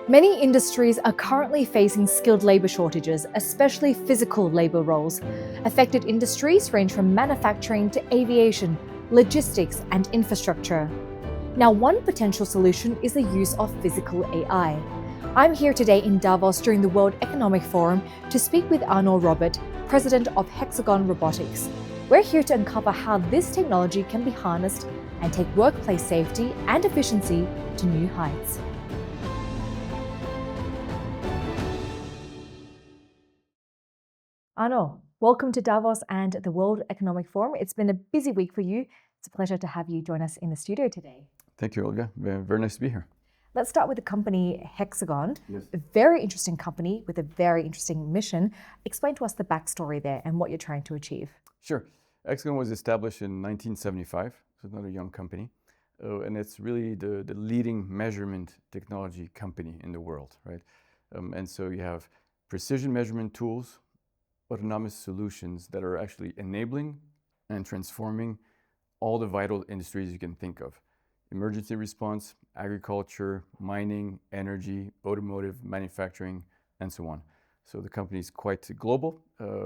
Many industries are currently facing skilled labour shortages, especially physical labour roles. Affected industries range from manufacturing to aviation, logistics, and infrastructure. Now, one potential solution is the use of physical AI. I'm here today in Davos during the World Economic Forum to speak with Arnaud Robert, president of Hexagon Robotics. We're here to uncover how this technology can be harnessed and take workplace safety and efficiency to new heights. Arnaud, welcome to Davos and the World Economic Forum. It's been a busy week for you. It's a pleasure to have you join us in the studio today. Thank you, Olga. Very nice to be here. Let's start with the company Hexagon, Yes. a very interesting company with a very interesting mission. Explain to us the backstory there and what you're trying to achieve. Sure. Hexagon was established in 1975, so it's not a young company. And it's really the leading measurement technology company in the world, right? And so you have precision measurement tools, autonomous solutions that are actually enabling and transforming all the vital industries you can think of. Emergency response, agriculture, mining, energy, automotive, manufacturing, and so on. So the company is quite global,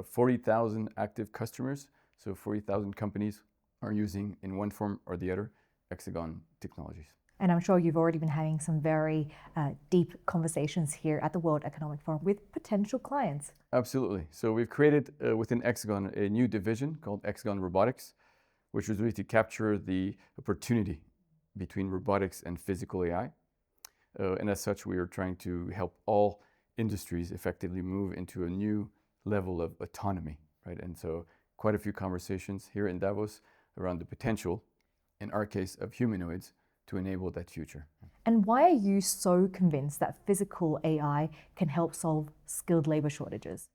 40,000 active customers. So 40,000 companies are using, in one form or the other, Hexagon technologies. And I'm sure you've already been having some very deep conversations here at the World Economic Forum with potential clients. Absolutely. So we've created within Hexagon a new division called Hexagon Robotics, which is really to capture the opportunity between robotics and physical AI. And as such, we are trying to help all industries effectively move into a new level of autonomy, right? And so quite a few conversations here in Davos around the potential, in our case, of humanoids to enable that future. And why are you so convinced that physical AI can help solve skilled labor shortages?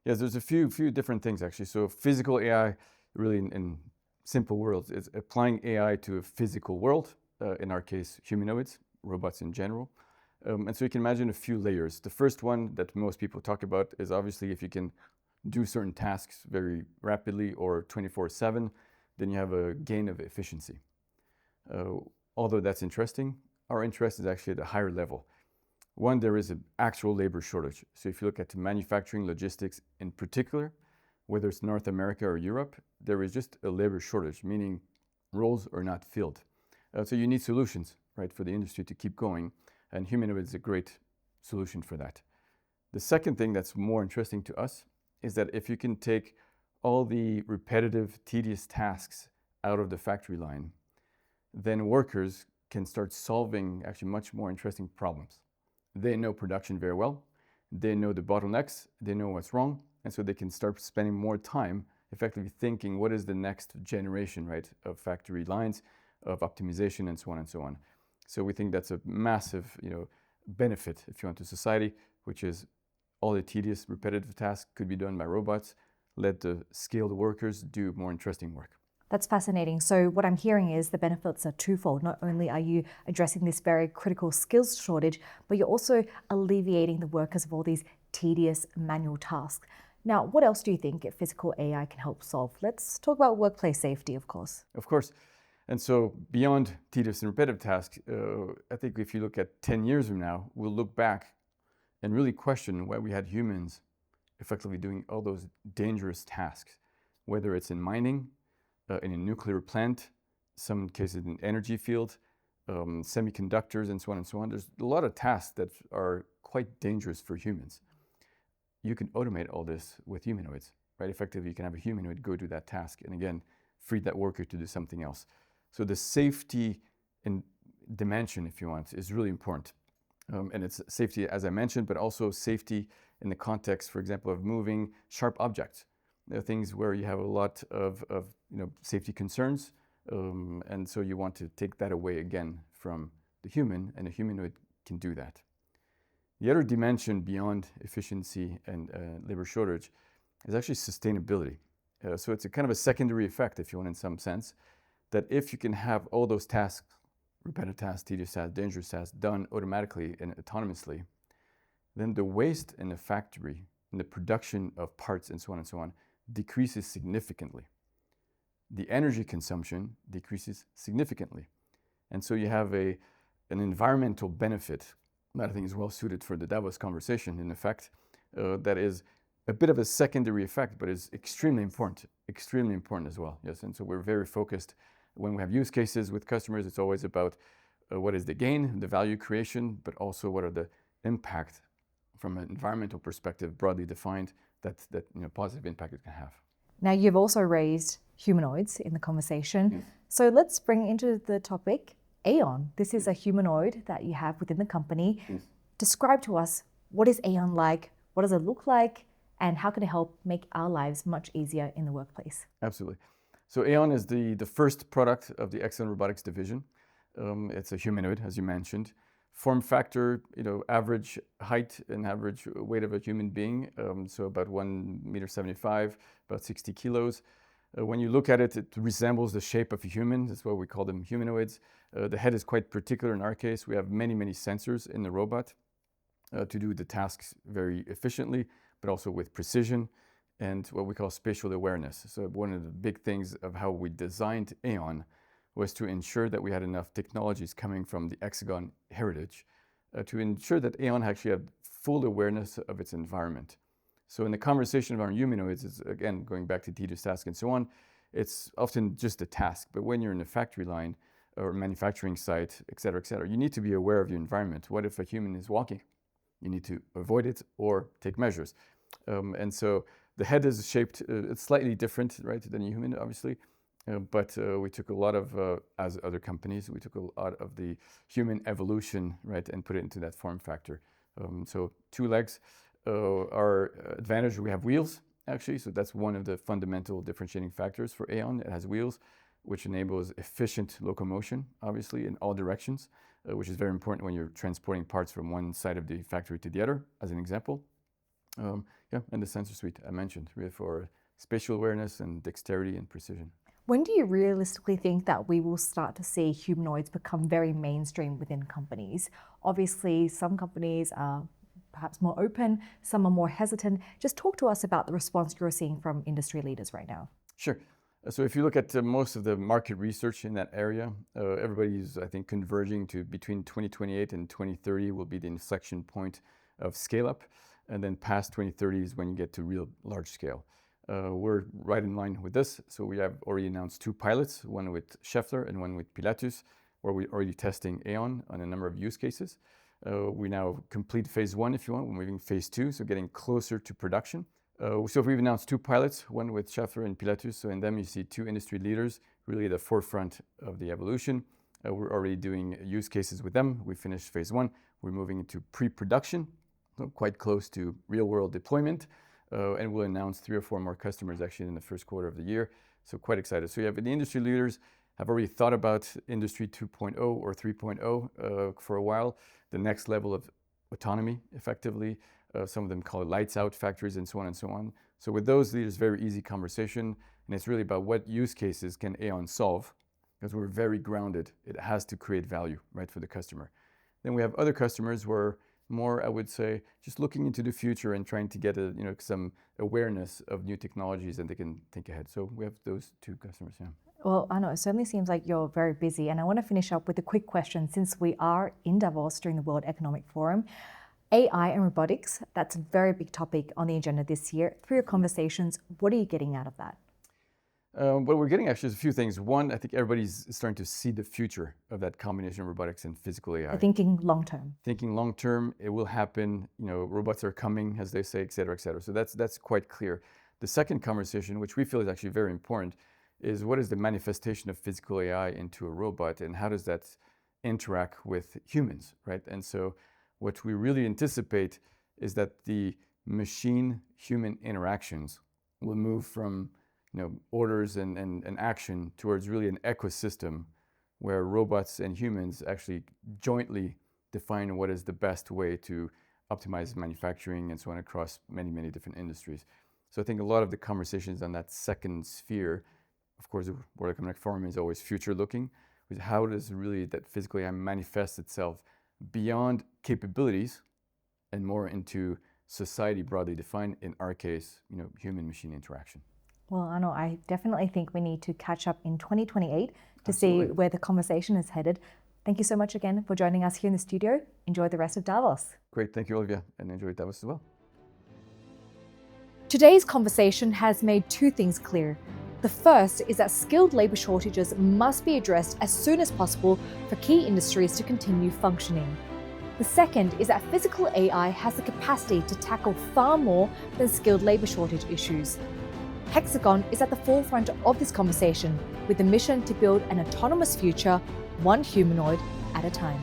Yes, there's a few different things actually. So physical AI, really in simple words, is applying AI to a physical world, in our case, humanoids, robots in general. And so you can imagine a few layers. The first one that most people talk about is obviously if you can do certain tasks very rapidly or 24/7, then you have a gain of efficiency. Although that's interesting, our interest is actually at a higher level. One, there is an actual labor shortage. So if you look at manufacturing, logistics in particular, whether it's North America or Europe, there is just a labor shortage, meaning roles are not filled. So you need solutions, right, for the industry to keep going, and humanoid is a great solution for that. The second thing that's more interesting to us is that if you can take all the repetitive, tedious tasks out of the factory line, then workers can start solving actually much more interesting problems. They know production very well, they know the bottlenecks, they know what's wrong, and so they can start spending more time effectively thinking what is the next generation, right, of factory lines, of optimization, and so on and so on. So we think that's a massive, benefit, if you want, to society, which is all the tedious, repetitive tasks could be done by robots. Let the skilled workers do more interesting work. That's fascinating. So what I'm hearing is the benefits are twofold. Not only are you addressing this very critical skills shortage, but you're also alleviating the workers of all these tedious manual tasks. Now, what else do you think physical AI can help solve? Let's talk about workplace safety, of course. Of course. And so beyond tedious and repetitive tasks, I think if you look at 10 years from now, we'll look back and really question why we had humans effectively doing all those dangerous tasks, whether it's in mining, in a nuclear plant, some cases in energy field, semiconductors, and so on and so on. There's a lot of tasks that are quite dangerous for humans. You can automate all this with humanoids, right? Effectively, you can have a humanoid go do that task and again, free that worker to do something else. So the safety in dimension, if you want, is really important. And it's safety, as I mentioned, but also safety in the context, for example, of moving sharp objects. There are things where you have a lot of safety concerns, and so you want to take that away again from the human, and a humanoid can do that. The other dimension beyond efficiency and labor shortage is actually sustainability. So it's a kind of a secondary effect, if you want, in some sense, that if you can have all those tasks, repetitive tasks, tedious tasks, dangerous tasks, done automatically and autonomously, then the waste in the factory, in the production of parts and so on, decreases significantly. The energy consumption decreases significantly. And so you have an environmental benefit that I think is well suited for the Davos conversation, in effect, that is a bit of a secondary effect, but is extremely important as well. Yes, and so we're very focused when we have use cases with customers. It's always about what is the gain, the value creation, but also what are the impact from an environmental perspective, broadly defined, that positive impact it can have. Now, you've also raised humanoids in the conversation. Yes. So let's bring into the topic Aeon. This is a humanoid that you have within the company. Yes. Describe to us, what is Aeon like? What does it look like? And how can it help make our lives much easier in the workplace? Absolutely. So Aeon is the first product of the Hexagon robotics division. It's a humanoid, as you mentioned. Form factor, average height and average weight of a human being, so about 1.75 meters, about 60 kilos. When you look at it, it resembles the shape of a human. That's why we call them humanoids. The head is quite particular in our case. We have many sensors in the robot to do the tasks very efficiently, but also with precision and what we call spatial awareness. So one of the big things of how we designed Aeon was to ensure that we had enough technologies coming from the Hexagon heritage to ensure that Aeon actually had full awareness of its environment. So in the conversation of our humanoids, it's, again, going back to tedious task and so on, it's often just a task. But when you're in a factory line or manufacturing site, et cetera, you need to be aware of your environment. What if a human is walking? You need to avoid it or take measures. And so the head is shaped, it's slightly different, right, than a human, obviously. But we took a lot of, as other companies, we took a lot of the human evolution, right, and put it into that form factor. So 2 legs. Our advantage, we have wheels, actually. So that's one of the fundamental differentiating factors for Aeon. It has wheels, which enables efficient locomotion, obviously, in all directions, which is very important when you're transporting parts from one side of the factory to the other, as an example. And the sensor suite I mentioned, really for spatial awareness and dexterity and precision. When do you realistically think that we will start to see humanoids become very mainstream within companies? Obviously, some companies are perhaps more open, some are more hesitant. Just talk to us about the response you're seeing from industry leaders right now. Sure. So if you look at most of the market research in that area, everybody's, I think, converging to between 2028 and 2030 will be the inflection point of scale up. And then past 2030 is when you get to real large scale. We're right in line with this. So we have already announced 2 pilots, one with Schaeffler and one with Pilatus, where we're already testing Aeon on a number of use cases. We now complete phase 1, if you want. We're moving phase 2, so getting closer to production. So we've announced 2 pilots, one with Schaeffler and Pilatus. So in them, you see 2 industry leaders, really at the forefront of the evolution. We're already doing use cases with them. We finished phase 1. We're moving into pre-production, so quite close to real-world deployment. And we'll announce 3 or 4 more customers actually in the first quarter of the year. So quite excited. So you have the industry leaders have already thought about Industry 2.0 or 3.0 for a while, the next level of autonomy, effectively. Some of them call it lights out factories and so on and so on. So with those leaders, very easy conversation. And it's really about what use cases can Aeon solve, because we're very grounded. It has to create value, right, for the customer. Then we have other customers where more, I would say, just looking into the future and trying to get some awareness of new technologies and they can think ahead. So we have those 2 customers, yeah. Well, I know it certainly seems like you're very busy, and I want to finish up with a quick question since we are in Davos during the World Economic Forum. AI and robotics, that's a very big topic on the agenda this year. Through your conversations, what are you getting out of that? What we're getting actually is a few things. One, I think everybody's starting to see the future of that combination of robotics and physical AI. Thinking long term. Thinking long term, it will happen. Robots are coming, as they say, et cetera, et cetera. So that's quite clear. The second conversation, which we feel is actually very important, is what is the manifestation of physical AI into a robot and how does that interact with humans, right? And so what we really anticipate is that the machine-human interactions will move from orders and action towards really an ecosystem where robots and humans actually jointly define what is the best way to optimize manufacturing and so on across many different industries. So I think a lot of the conversations on that second sphere, of course, the World Economic Forum is always future looking, with how does really that physical AI manifest itself beyond capabilities and more into society broadly defined, in our case, human-machine interaction. Well, I definitely think we need to catch up in 2028 to Absolutely. see where the conversation is headed. Thank you so much again for joining us here in the studio. Enjoy the rest of Davos. Great, thank you, Olivia, and enjoy Davos as well. Today's conversation has made two things clear. The first is that skilled labour shortages must be addressed as soon as possible for key industries to continue functioning. The second is that physical AI has the capacity to tackle far more than skilled labour shortage issues. Hexagon is at the forefront of this conversation with the mission to build an autonomous future, one humanoid at a time.